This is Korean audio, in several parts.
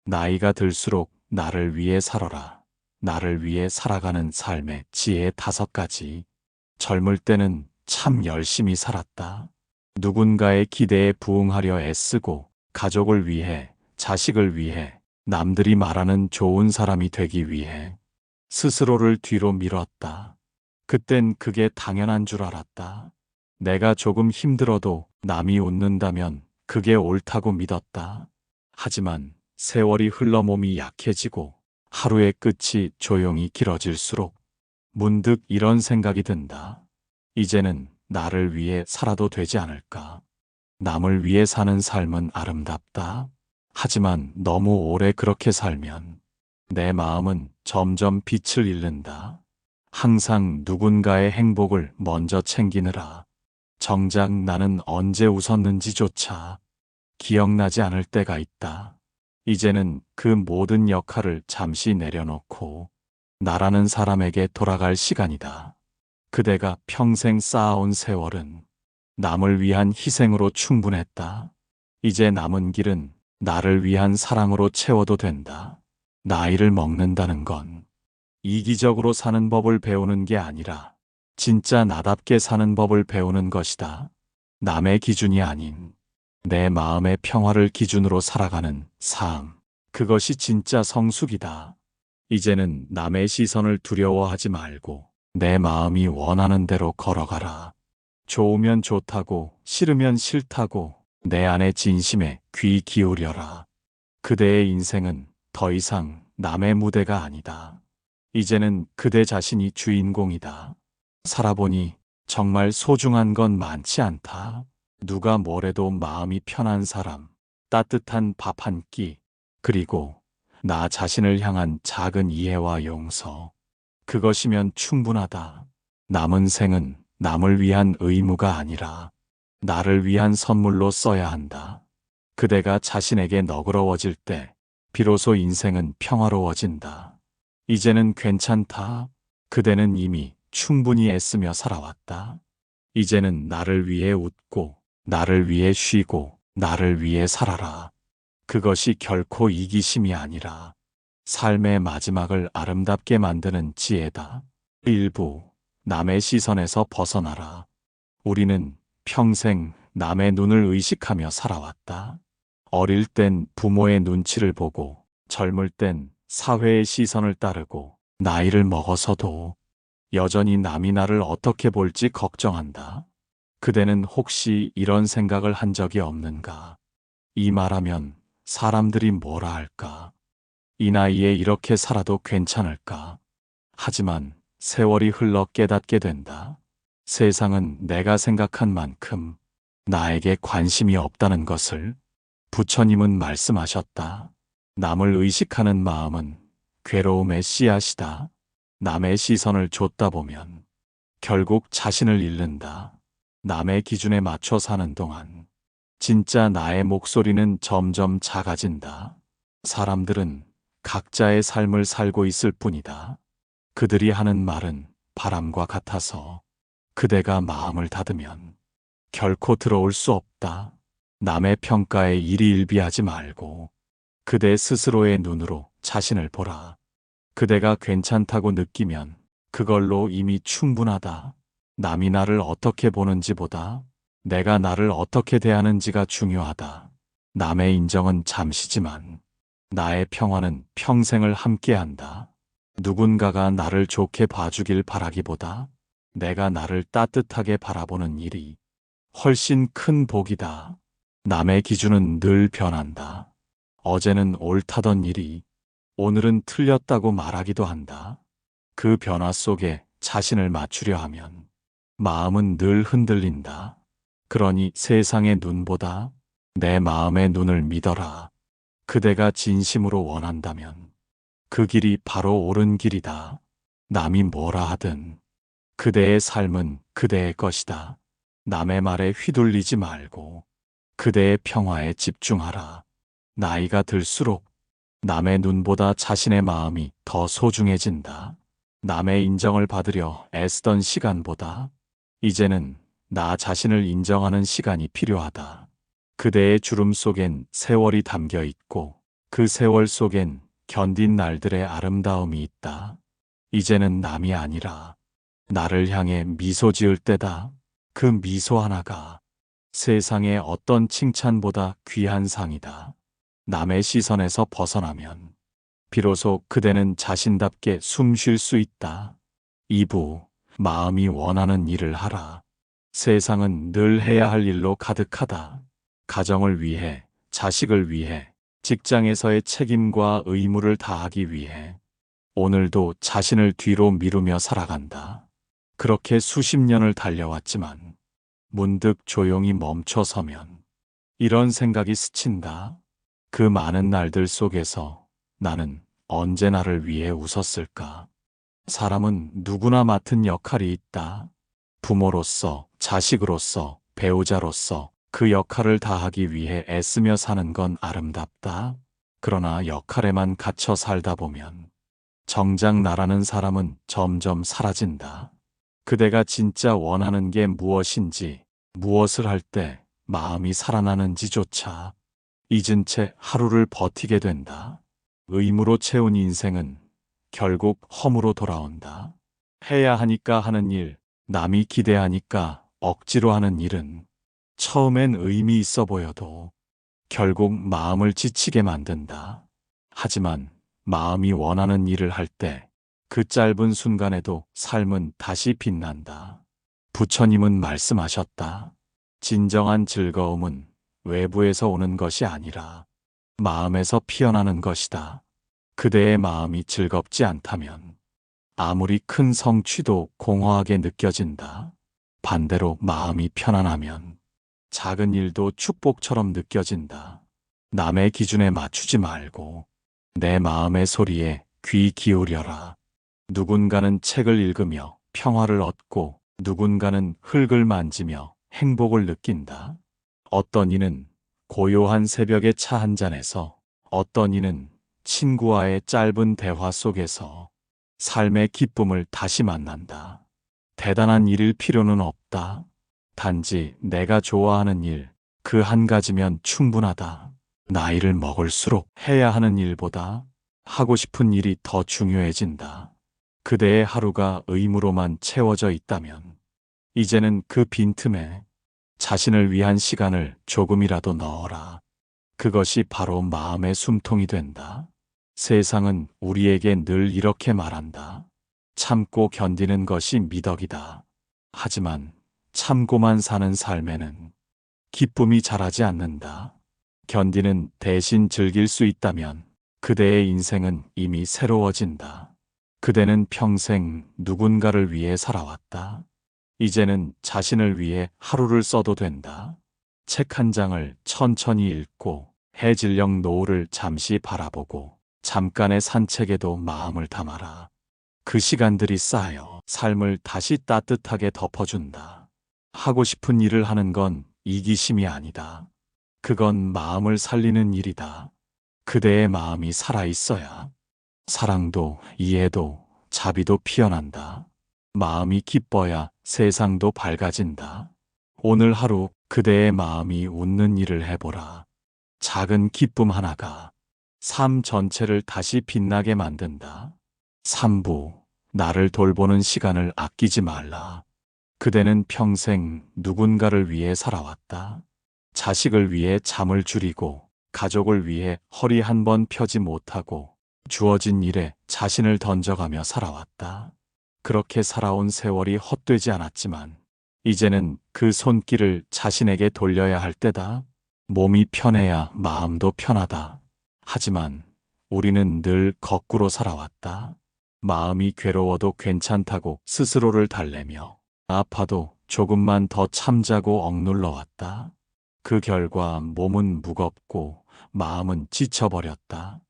나이가 들수록 나를 위해 살아라. 나를 위해 살아가는 삶의 지혜 5가지. 젊을 때는 참 열심히 살았다. 누군가의 기대에 부응하려 애쓰고 가족을 위해, 자식을 위해, 남들이 말하는 좋은 사람이 되기 위해 스스로를 뒤로 밀었다. 그땐 그게 당연한 줄 알았다. 내가 조금 힘들어도 남이 웃는다면 그게 옳다고 믿었다. 하지만 세월이 흘러 몸이 약해지고 하루의 끝이 조용히 길어질수록 문득 이런 생각이 든다. 이제는 나를 위해 살아도 되지 않을까. 남을 위해 사는 삶은 아름답다. 하지만 너무 오래 그렇게 살면 내 마음은 점점 빛을 잃는다. 항상 누군가의 행복을 먼저 챙기느라 정작 나는 언제 웃었는지조차 기억나지 않을 때가 있다. 이제는 그 모든 역할을 잠시 내려놓고 나라는 사람에게 돌아갈 시간이다. 그대가 평생 쌓아온 세월은 남을 위한 희생으로 충분했다. 이제 남은 길은 나를 위한 사랑으로 채워도 된다. 나이를 먹는다는 건 이기적으로 사는 법을 배우는 게 아니라 진짜 나답게 사는 법을 배우는 것이다. 남의 기준이 아닌 내 마음의 평화를 기준으로 살아가는 삶. 그것이 진짜 성숙이다. 이제는 남의 시선을 두려워하지 말고 내 마음이 원하는 대로 걸어가라. 좋으면 좋다고, 싫으면 싫다고 내 안의 진심에 귀 기울여라. 그대의 인생은 더 이상 남의 무대가 아니다. 이제는 그대 자신이 주인공이다. 살아보니 정말 소중한 건 많지 않다. 누가 뭐래도 마음이 편한 사람, 따뜻한 밥 한 끼, 그리고 나 자신을 향한 작은 이해와 용서. 그것이면 충분하다. 남은 생은 남을 위한 의무가 아니라 나를 위한 선물로 써야 한다. 그대가 자신에게 너그러워질 때 비로소 인생은 평화로워진다. 이제는 괜찮다. 그대는 이미 충분히 애쓰며 살아왔다. 이제는 나를 위해 웃고, 나를 위해 쉬고, 나를 위해 살아라. 그것이 결코 이기심이 아니라 삶의 마지막을 아름답게 만드는 지혜다. 일부, 남의 시선에서 벗어나라. 우리는 평생 남의 눈을 의식하며 살아왔다. 어릴 땐 부모의 눈치를 보고, 젊을 땐 사회의 시선을 따르고, 나이를 먹어서도 여전히 남이 나를 어떻게 볼지 걱정한다. 그대는 혹시 이런 생각을 한 적이 없는가? 이 말하면 사람들이 뭐라 할까? 이 나이에 이렇게 살아도 괜찮을까? 하지만 세월이 흘러 깨닫게 된다. 세상은 내가 생각한 만큼 나에게 관심이 없다는 것을. 부처님은 말씀하셨다. 남을 의식하는 마음은 괴로움의 씨앗이다. 남의 시선을 좇다 보면 결국 자신을 잃는다. 남의 기준에 맞춰 사는 동안 진짜 나의 목소리는 점점 작아진다. 사람들은 각자의 삶을 살고 있을 뿐이다. 그들이 하는 말은 바람과 같아서 그대가 마음을 닫으면 결코 들어올 수 없다. 남의 평가에 일희일비하지 말고 그대 스스로의 눈으로 자신을 보라. 그대가 괜찮다고 느끼면 그걸로 이미 충분하다. 남이 나를 어떻게 보는지보다 내가 나를 어떻게 대하는지가 중요하다. 남의 인정은 잠시지만 나의 평화는 평생을 함께한다. 누군가가 나를 좋게 봐주길 바라기보다 내가 나를 따뜻하게 바라보는 일이 훨씬 큰 복이다. 남의 기준은 늘 변한다. 어제는 옳다던 일이 오늘은 틀렸다고 말하기도 한다. 그 변화 속에 자신을 맞추려 하면 마음은 늘 흔들린다. 그러니 세상의 눈보다 내 마음의 눈을 믿어라. 그대가 진심으로 원한다면 그 길이 바로 옳은 길이다. 남이 뭐라 하든 그대의 삶은 그대의 것이다. 남의 말에 휘둘리지 말고 그대의 평화에 집중하라. 나이가 들수록 남의 눈보다 자신의 마음이 더 소중해진다. 남의 인정을 받으려 애쓰던 시간보다 이제는 나 자신을 인정하는 시간이 필요하다. 그대의 주름 속엔 세월이 담겨 있고 그 세월 속엔 견딘 날들의 아름다움이 있다. 이제는 남이 아니라 나를 향해 미소 지을 때다. 그 미소 하나가 세상의 어떤 칭찬보다 귀한 상이다. 남의 시선에서 벗어나면 비로소 그대는 자신답게 숨 쉴 수 있다. 2부, 마음이 원하는 일을 하라. 세상은 늘 해야 할 일로 가득하다. 가정을 위해, 자식을 위해, 직장에서의 책임과 의무를 다하기 위해 오늘도 자신을 뒤로 미루며 살아간다. 그렇게 수십 년을 달려왔지만 문득 조용히 멈춰서면 이런 생각이 스친다. 그 많은 날들 속에서 나는 언제 나를 위해 웃었을까? 사람은 누구나 맡은 역할이 있다. 부모로서, 자식으로서, 배우자로서 그 역할을 다하기 위해 애쓰며 사는 건 아름답다. 그러나 역할에만 갇혀 살다 보면 정작 나라는 사람은 점점 사라진다. 그대가 진짜 원하는 게 무엇인지, 무엇을 할 때 마음이 살아나는지조차 잊은 채 하루를 버티게 된다. 의무로 채운 인생은 결국 허무로 돌아온다. 해야 하니까 하는 일, 남이 기대하니까 억지로 하는 일은 처음엔 의미 있어 보여도 결국 마음을 지치게 만든다. 하지만 마음이 원하는 일을 할 때 그 짧은 순간에도 삶은 다시 빛난다. 부처님은 말씀하셨다. 진정한 즐거움은 외부에서 오는 것이 아니라 마음에서 피어나는 것이다. 그대의 마음이 즐겁지 않다면 아무리 큰 성취도 공허하게 느껴진다. 반대로 마음이 편안하면 작은 일도 축복처럼 느껴진다. 남의 기준에 맞추지 말고 내 마음의 소리에 귀 기울여라. 누군가는 책을 읽으며 평화를 얻고 누군가는 흙을 만지며 행복을 느낀다. 어떤 이는 고요한 새벽의 차 한 잔에서, 어떤 이는 친구와의 짧은 대화 속에서 삶의 기쁨을 다시 만난다. 대단한 일일 필요는 없다. 단지 내가 좋아하는 일, 그 한 가지면 충분하다. 나이를 먹을수록 해야 하는 일보다 하고 싶은 일이 더 중요해진다. 그대의 하루가 의무로만 채워져 있다면 이제는 그 빈틈에 자신을 위한 시간을 조금이라도 넣어라. 그것이 바로 마음의 숨통이 된다. 세상은 우리에게 늘 이렇게 말한다. 참고 견디는 것이 미덕이다. 하지만 참고만 사는 삶에는 기쁨이 자라지 않는다. 견디는 대신 즐길 수 있다면 그대의 인생은 이미 새로워진다. 그대는 평생 누군가를 위해 살아왔다. 이제는 자신을 위해 하루를 써도 된다. 책 한 장을 천천히 읽고 해질녘 노을을 잠시 바라보고 잠깐의 산책에도 마음을 담아라. 그 시간들이 쌓여 삶을 다시 따뜻하게 덮어준다. 하고 싶은 일을 하는 건 이기심이 아니다. 그건 마음을 살리는 일이다. 그대의 마음이 살아있어야 사랑도 이해도 자비도 피어난다. 마음이 기뻐야 세상도 밝아진다. 오늘 하루 그대의 마음이 웃는 일을 해보라. 작은 기쁨 하나가 삶 전체를 다시 빛나게 만든다. 3부, 나를 돌보는 시간을 아끼지 말라. 그대는 평생 누군가를 위해 살아왔다. 자식을 위해 잠을 줄이고 가족을 위해 허리 한 번 펴지 못하고 주어진 일에 자신을 던져가며 살아왔다. 그렇게 살아온 세월이 헛되지 않았지만 이제는 그 손길을 자신에게 돌려야 할 때다. 몸이 편해야 마음도 편하다. 하지만 우리는 늘 거꾸로 살아왔다. 마음이 괴로워도 괜찮다고 스스로를 달래며 아파도 조금만 더 참자고 억눌러 왔다. 그 결과 몸은 무겁고 마음은 지쳐버렸다.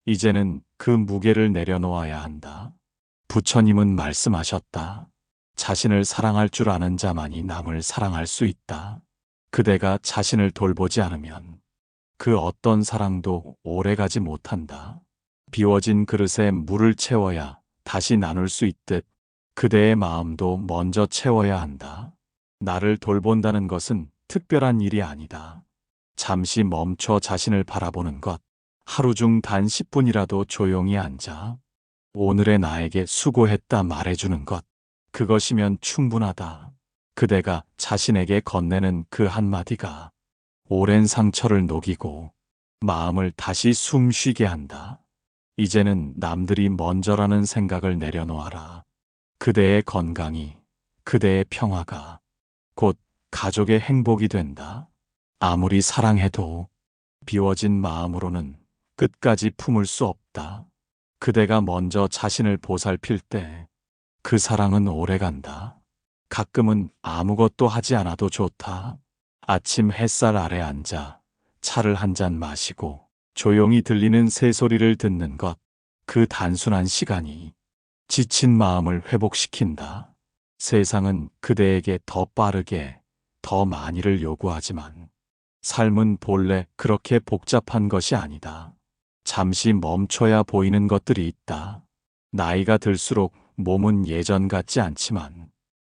이제는 그 무게를 내려놓아야 한다. 부처님은 말씀하셨다. 자신을 사랑할 줄 아는 자만이 남을 사랑할 수 있다. 그대가 자신을 돌보지 않으면 그 어떤 사랑도 오래가지 못한다. 비워진 그릇에 물을 채워야 다시 나눌 수 있듯 그대의 마음도 먼저 채워야 한다. 나를 돌본다는 것은 특별한 일이 아니다. 잠시 멈춰 자신을 바라보는 것, 하루 중 단 10분이라도 조용히 앉아 오늘의 나에게 수고했다 말해주는 것. 그것이면 충분하다. 그대가 자신에게 건네는 그 한마디가 오랜 상처를 녹이고 마음을 다시 숨 쉬게 한다. 이제는 남들이 먼저라는 생각을 내려놓아라. 그대의 건강이, 그대의 평화가 곧 가족의 행복이 된다. 아무리 사랑해도 비워진 마음으로는 끝까지 품을 수 없다. 그대가 먼저 자신을 보살필 때 그 사랑은 오래간다. 가끔은 아무것도 하지 않아도 좋다. 아침 햇살 아래 앉아 차를 한 잔 마시고 조용히 들리는 새소리를 듣는 것. 그 단순한 시간이 지친 마음을 회복시킨다. 세상은 그대에게 더 빠르게, 더 많이를 요구하지만 삶은 본래 그렇게 복잡한 것이 아니다. 잠시 멈춰야 보이는 것들이 있다. 나이가 들수록 몸은 예전 같지 않지만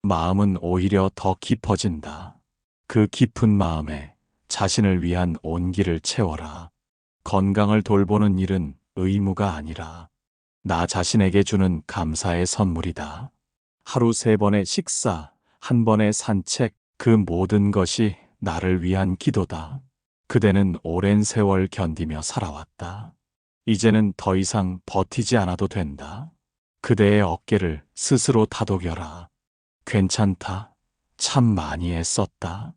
마음은 오히려 더 깊어진다. 그 깊은 마음에 자신을 위한 온기를 채워라. 건강을 돌보는 일은 의무가 아니라 나 자신에게 주는 감사의 선물이다. 하루 3번의 식사, 1번의 산책, 그 모든 것이 나를 위한 기도다. 그대는 오랜 세월 견디며 살아왔다. 이제는 더 이상 버티지 않아도 된다. 그대의 어깨를 스스로 다독여라. 괜찮다. 참 많이 애썼다.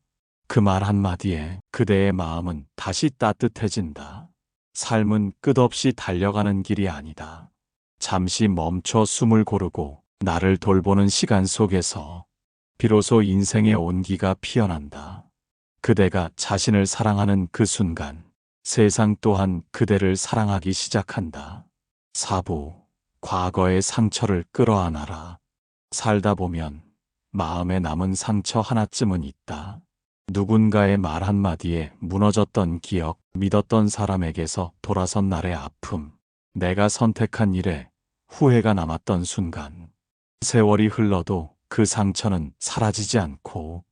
그 말 한마디에 그대의 마음은 다시 따뜻해진다. 삶은 끝없이 달려가는 길이 아니다. 잠시 멈춰 숨을 고르고 나를 돌보는 시간 속에서 비로소 인생의 온기가 피어난다. 그대가 자신을 사랑하는 그 순간 세상 또한 그대를 사랑하기 시작한다. 4부 과거의 상처를 끌어안아라. 살다 보면 마음에 남은 상처 하나쯤은 있다. 누군가의 말 한마디에 무너졌던 기억, 믿었던 사람에게서 돌아선 날의 아픔, 내가 선택한 일에 후회가 남았던 순간. 세월이 흘러도 그 상처는 사라지지 않고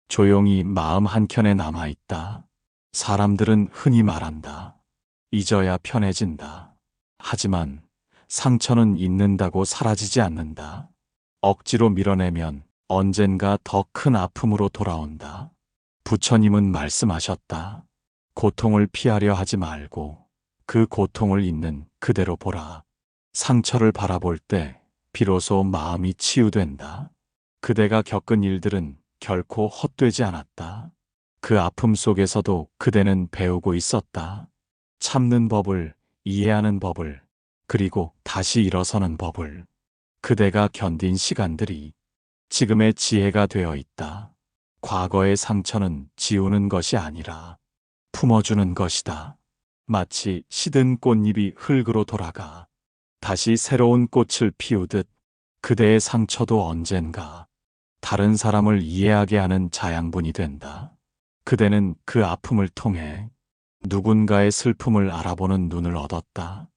조용히 마음 한켠에 남아있다. 사람들은 흔히 말한다. 잊어야 편해진다. 하지만 상처는 잊는다고 사라지지 않는다. 억지로 밀어내면 언젠가 더 큰 아픔으로 돌아온다. 부처님은 말씀하셨다. 고통을 피하려 하지 말고 그 고통을 있는 그대로 보라. 상처를 바라볼 때 비로소 마음이 치유된다. 그대가 겪은 일들은 결코 헛되지 않았다. 그 아픔 속에서도 그대는 배우고 있었다. 참는 법을, 이해하는 법을, 그리고 다시 일어서는 법을. 그대가 견딘 시간들이 지금의 지혜가 되어 있다. 과거의 상처는 지우는 것이 아니라 품어주는 것이다. 마치 시든 꽃잎이 흙으로 돌아가 다시 새로운 꽃을 피우듯 그대의 상처도 언젠가 다른 사람을 이해하게 하는 자양분이 된다. 그대는 그 아픔을 통해 누군가의 슬픔을 알아보는 눈을 얻었다.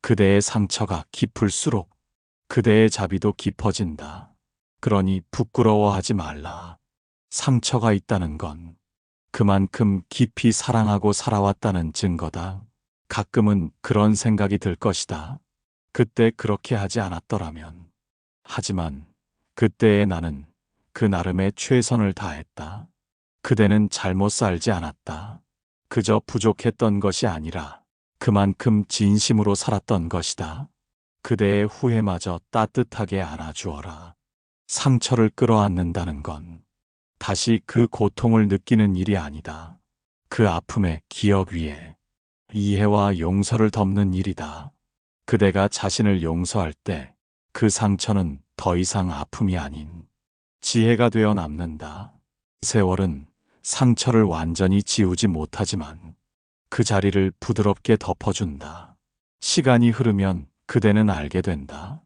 그대의 상처가 깊을수록 그대의 자비도 깊어진다. 그러니 부끄러워하지 말라. 상처가 있다는 건 그만큼 깊이 사랑하고 살아왔다는 증거다. 가끔은 그런 생각이 들 것이다. 그때 그렇게 하지 않았더라면. 하지만 그때의 나는 그 나름의 최선을 다했다. 그대는 잘못 살지 않았다. 그저 부족했던 것이 아니라 그만큼 진심으로 살았던 것이다. 그대의 후회마저 따뜻하게 안아주어라. 상처를 끌어안는다는 건 다시 그 고통을 느끼는 일이 아니다. 그 아픔의 기억 위에 이해와 용서를 덮는 일이다. 그대가 자신을 용서할 때 그 상처는 더 이상 아픔이 아닌 지혜가 되어 남는다. 세월은 상처를 완전히 지우지 못하지만 그 자리를 부드럽게 덮어준다. 시간이 흐르면 그대는 알게 된다.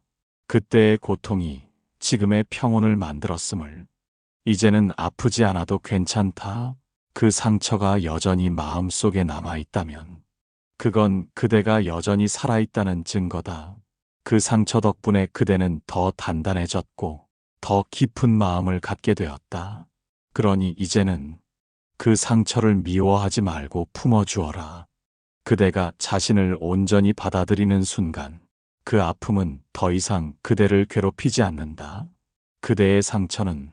그때의 고통이 지금의 평온을 만들었음을. 이제는 아프지 않아도 괜찮다. 그 상처가 여전히 마음속에 남아있다면 그건 그대가 여전히 살아있다는 증거다. 그 상처 덕분에 그대는 더 단단해졌고 더 깊은 마음을 갖게 되었다. 그러니 이제는 그 상처를 미워하지 말고 품어주어라. 그대가 자신을 온전히 받아들이는 순간 그 아픔은 더 이상 그대를 괴롭히지 않는다. 그대의 상처는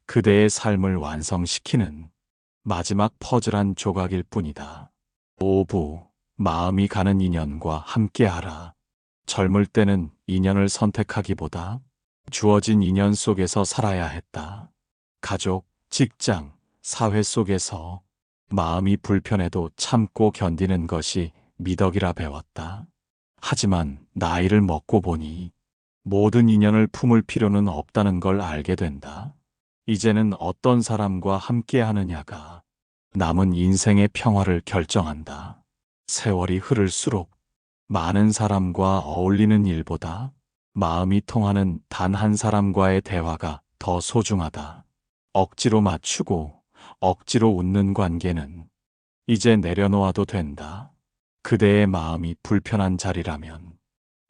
그대의 삶을 완성시키는 마지막 퍼즐한 조각일 뿐이다. 5부 마음이 가는 인연과 함께하라. 젊을 때는 인연을 선택하기보다 주어진 인연 속에서 살아야 했다. 가족, 직장, 사회 속에서 마음이 불편해도 참고 견디는 것이 미덕이라 배웠다. 하지만 나이를 먹고 보니 모든 인연을 품을 필요는 없다는 걸 알게 된다. 이제는 어떤 사람과 함께 하느냐가 남은 인생의 평화를 결정한다. 세월이 흐를수록 많은 사람과 어울리는 일보다 마음이 통하는 단 한 사람과의 대화가 더 소중하다. 억지로 맞추고 억지로 웃는 관계는 이제 내려놓아도 된다. 그대의 마음이 불편한 자리라면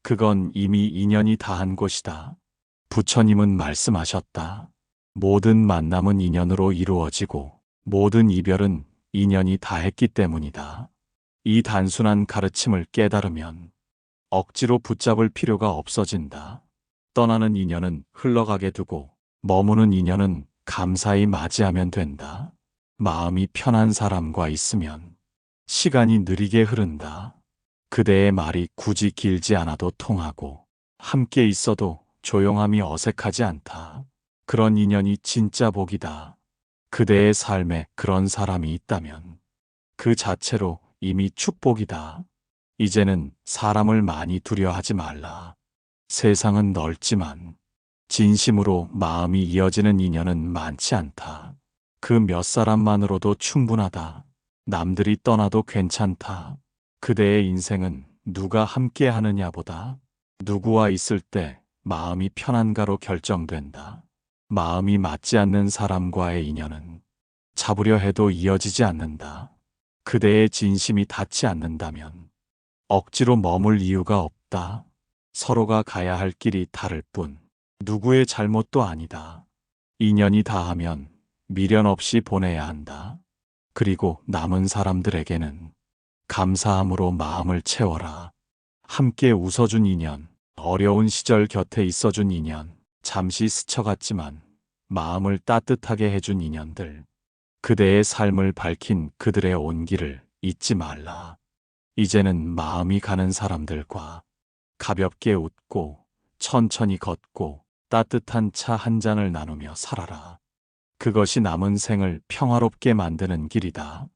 그건 이미 인연이 다한 곳이다. 부처님은 말씀하셨다. 모든 만남은 인연으로 이루어지고 모든 이별은 인연이 다했기 때문이다. 이 단순한 가르침을 깨달으면 억지로 붙잡을 필요가 없어진다. 떠나는 인연은 흘러가게 두고 머무는 인연은 감사히 맞이하면 된다. 마음이 편한 사람과 있으면 시간이 느리게 흐른다. 그대의 말이 굳이 길지 않아도 통하고 함께 있어도 조용함이 어색하지 않다. 그런 인연이 진짜 복이다. 그대의 삶에 그런 사람이 있다면 그 자체로 이미 축복이다. 이제는 사람을 많이 두려워하지 말라. 세상은 넓지만 진심으로 마음이 이어지는 인연은 많지 않다. 그 몇 사람만으로도 충분하다. 남들이 떠나도 괜찮다. 그대의 인생은 누가 함께 하느냐보다 누구와 있을 때 마음이 편한가로 결정된다. 마음이 맞지 않는 사람과의 인연은 잡으려 해도 이어지지 않는다. 그대의 진심이 닿지 않는다면 억지로 머물 이유가 없다. 서로가 가야 할 길이 다를 뿐 누구의 잘못도 아니다. 인연이 닿으면 미련 없이 보내야 한다. 그리고 남은 사람들에게는 감사함으로 마음을 채워라. 함께 웃어준 인연, 어려운 시절 곁에 있어준 인연, 잠시 스쳐갔지만 마음을 따뜻하게 해준 인연들, 그대의 삶을 밝힌 그들의 온기를 잊지 말라. 이제는 마음이 가는 사람들과 가볍게 웃고 천천히 걷고 따뜻한 차 한 잔을 나누며 살아라. 그것이 남은 생을 평화롭게 만드는 길이다.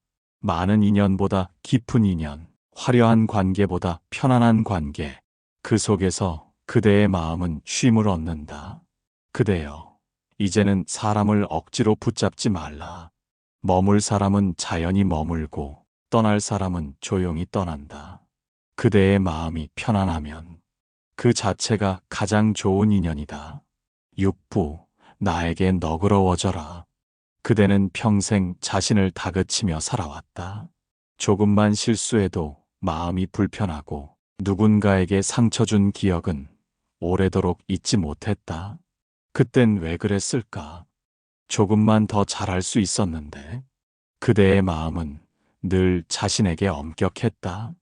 많은 인연보다 깊은 인연, 화려한 관계보다 편안한 관계, 그 속에서 그대의 마음은 쉼을 얻는다. 그대여, 이제는 사람을 억지로 붙잡지 말라. 머물 사람은 자연히 머물고 떠날 사람은 조용히 떠난다. 그대의 마음이 편안하면 그 자체가 가장 좋은 인연이다. 6부, 나에게 너그러워져라. 그대는 평생 자신을 다그치며 살아왔다. 조금만 실수해도 마음이 불편하고 누군가에게 상처 준 기억은 오래도록 잊지 못했다. 그땐 왜 그랬을까? 조금만 더 잘할 수 있었는데. 그대의 마음은 늘 자신에게 엄격했다.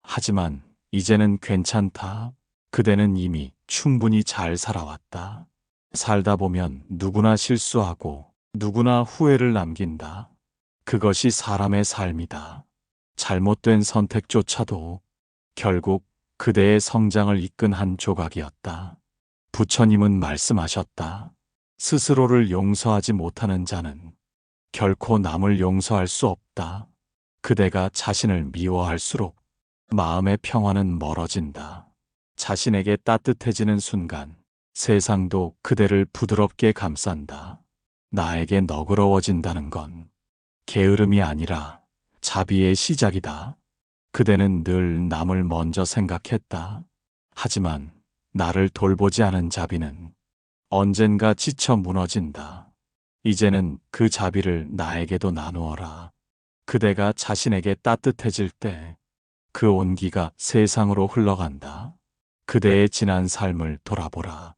하지만 이제는 괜찮다. 그대는 이미 충분히 잘 살아왔다. 살다 보면 누구나 실수하고 누구나 후회를 남긴다. 그것이 사람의 삶이다. 잘못된 선택조차도 결국 그대의 성장을 이끈 한 조각이었다. 부처님은 말씀하셨다. 스스로를 용서하지 못하는 자는 결코 남을 용서할 수 없다. 그대가 자신을 미워할수록 마음의 평화는 멀어진다. 자신에게 따뜻해지는 순간 세상도 그대를 부드럽게 감싼다. 나에게 너그러워진다는 건 게으름이 아니라 자비의 시작이다. 그대는 늘 남을 먼저 생각했다. 하지만 나를 돌보지 않은 자비는 언젠가 지쳐 무너진다. 이제는 그 자비를 나에게도 나누어라. 그대가 자신에게 따뜻해질 때 그 온기가 세상으로 흘러간다. 그대의 지난 삶을 돌아보라.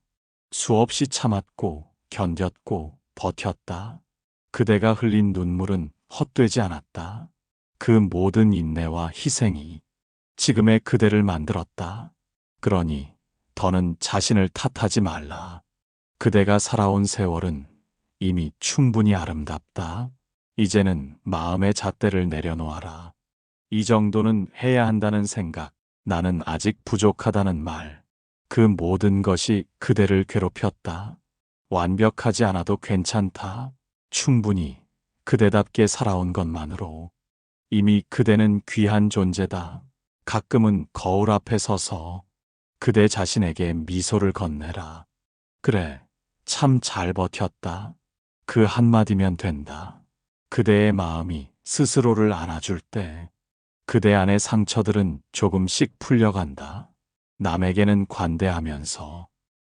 수없이 참았고 견뎠고 버텼다. 그대가 흘린 눈물은 헛되지 않았다. 그 모든 인내와 희생이 지금의 그대를 만들었다. 그러니 더는 자신을 탓하지 말라. 그대가 살아온 세월은 이미 충분히 아름답다. 이제는 마음의 잣대를 내려놓아라. 이 정도는 해야 한다는 생각, 나는 아직 부족하다는 말. 그 모든 것이 그대를 괴롭혔다. 완벽하지 않아도 괜찮다. 충분히 그대답게 살아온 것만으로 이미 그대는 귀한 존재다. 가끔은 거울 앞에 서서 그대 자신에게 미소를 건네라. 그래, 참 잘 버텼다. 그 한마디면 된다. 그대의 마음이 스스로를 안아줄 때 그대 안의 상처들은 조금씩 풀려간다. 남에게는 관대하면서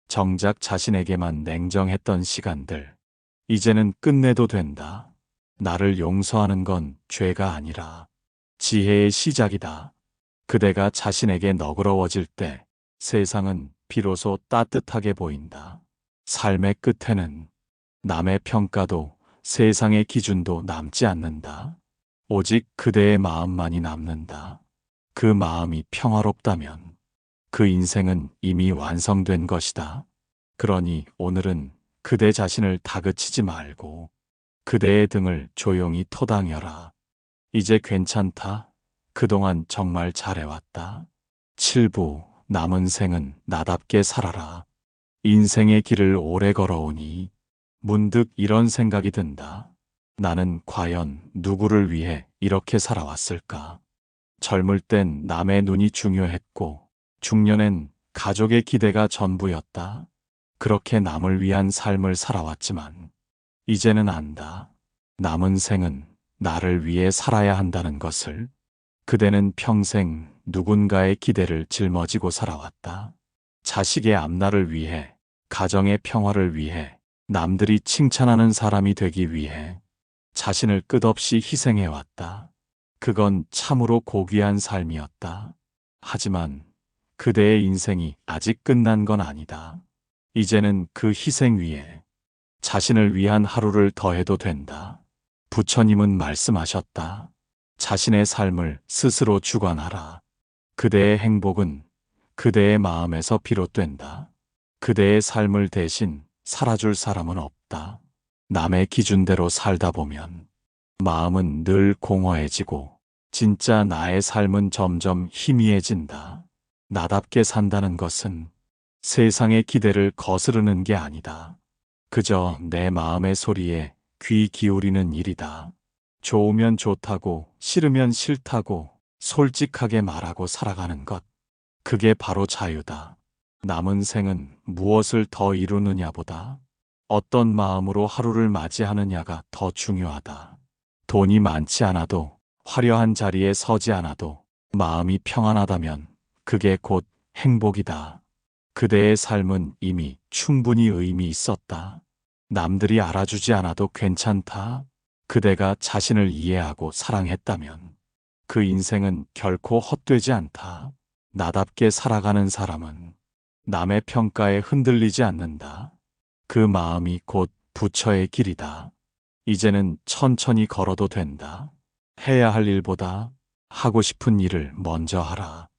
정작 자신에게만 냉정했던 시간들, 이제는 끝내도 된다. 나를 용서하는 건 죄가 아니라 지혜의 시작이다. 그대가 자신에게 너그러워질 때 세상은 비로소 따뜻하게 보인다. 삶의 끝에는 남의 평가도 세상의 기준도 남지 않는다. 오직 그대의 마음만이 남는다. 그 마음이 평화롭다면 그 인생은 이미 완성된 것이다. 그러니 오늘은 그대 자신을 다그치지 말고 그대의 등을 조용히 토당여라. 이제 괜찮다. 그동안 정말 잘해왔다. 7부 남은 생은 나답게 살아라. 인생의 길을 오래 걸어오니 문득 이런 생각이 든다. 나는 과연 누구를 위해 이렇게 살아왔을까? 젊을 땐 남의 눈이 중요했고 중년엔 가족의 기대가 전부였다. 그렇게 남을 위한 삶을 살아왔지만 이제는 안다. 남은 생은 나를 위해 살아야 한다는 것을. 그대는 평생 누군가의 기대를 짊어지고 살아왔다. 자식의 앞날을 위해, 가정의 평화를 위해, 남들이 칭찬하는 사람이 되기 위해 자신을 끝없이 희생해왔다. 그건 참으로 고귀한 삶이었다. 하지만 그대의 인생이 아직 끝난 건 아니다. 이제는 그 희생 위에 자신을 위한 하루를 더해도 된다. 부처님은 말씀하셨다. 자신의 삶을 스스로 주관하라. 그대의 행복은 그대의 마음에서 비롯된다. 그대의 삶을 대신 살아줄 사람은 없다. 남의 기준대로 살다 보면 마음은 늘 공허해지고 진짜 나의 삶은 점점 희미해진다. 나답게 산다는 것은 세상의 기대를 거스르는 게 아니다. 그저 내 마음의 소리에 귀 기울이는 일이다. 좋으면 좋다고, 싫으면 싫다고, 솔직하게 말하고 살아가는 것. 그게 바로 자유다. 남은 생은 무엇을 더 이루느냐보다 어떤 마음으로 하루를 맞이하느냐가 더 중요하다. 돈이 많지 않아도, 화려한 자리에 서지 않아도 마음이 평안하다면 그게 곧 행복이다. 그대의 삶은 이미 충분히 의미 있었다. 남들이 알아주지 않아도 괜찮다. 그대가 자신을 이해하고 사랑했다면 그 인생은 결코 헛되지 않다. 나답게 살아가는 사람은 남의 평가에 흔들리지 않는다. 그 마음이 곧 부처의 길이다. 이제는 천천히 걸어도 된다. 해야 할 일보다 하고 싶은 일을 먼저 하라.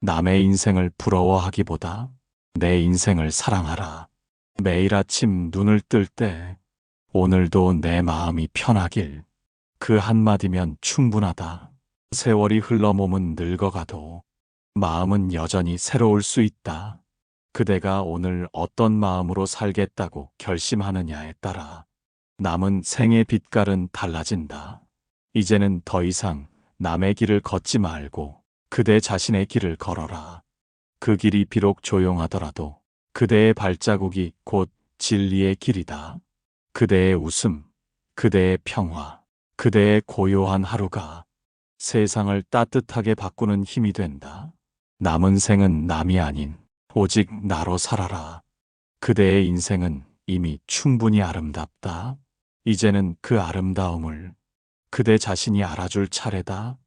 남의 인생을 부러워하기보다 내 인생을 사랑하라. 매일 아침 눈을 뜰 때 오늘도 내 마음이 편하길. 그 한마디면 충분하다. 세월이 흘러 몸은 늙어가도 마음은 여전히 새로울 수 있다. 그대가 오늘 어떤 마음으로 살겠다고 결심하느냐에 따라 남은 생의 빛깔은 달라진다. 이제는 더 이상 남의 길을 걷지 말고 그대 자신의 길을 걸어라. 그 길이 비록 조용하더라도 그대의 발자국이 곧 진리의 길이다. 그대의 웃음, 그대의 평화, 그대의 고요한 하루가 세상을 따뜻하게 바꾸는 힘이 된다. 남은 생은 남이 아닌 오직 나로 살아라. 그대의 인생은 이미 충분히 아름답다. 이제는 그 아름다움을 그대 자신이 알아줄 차례다.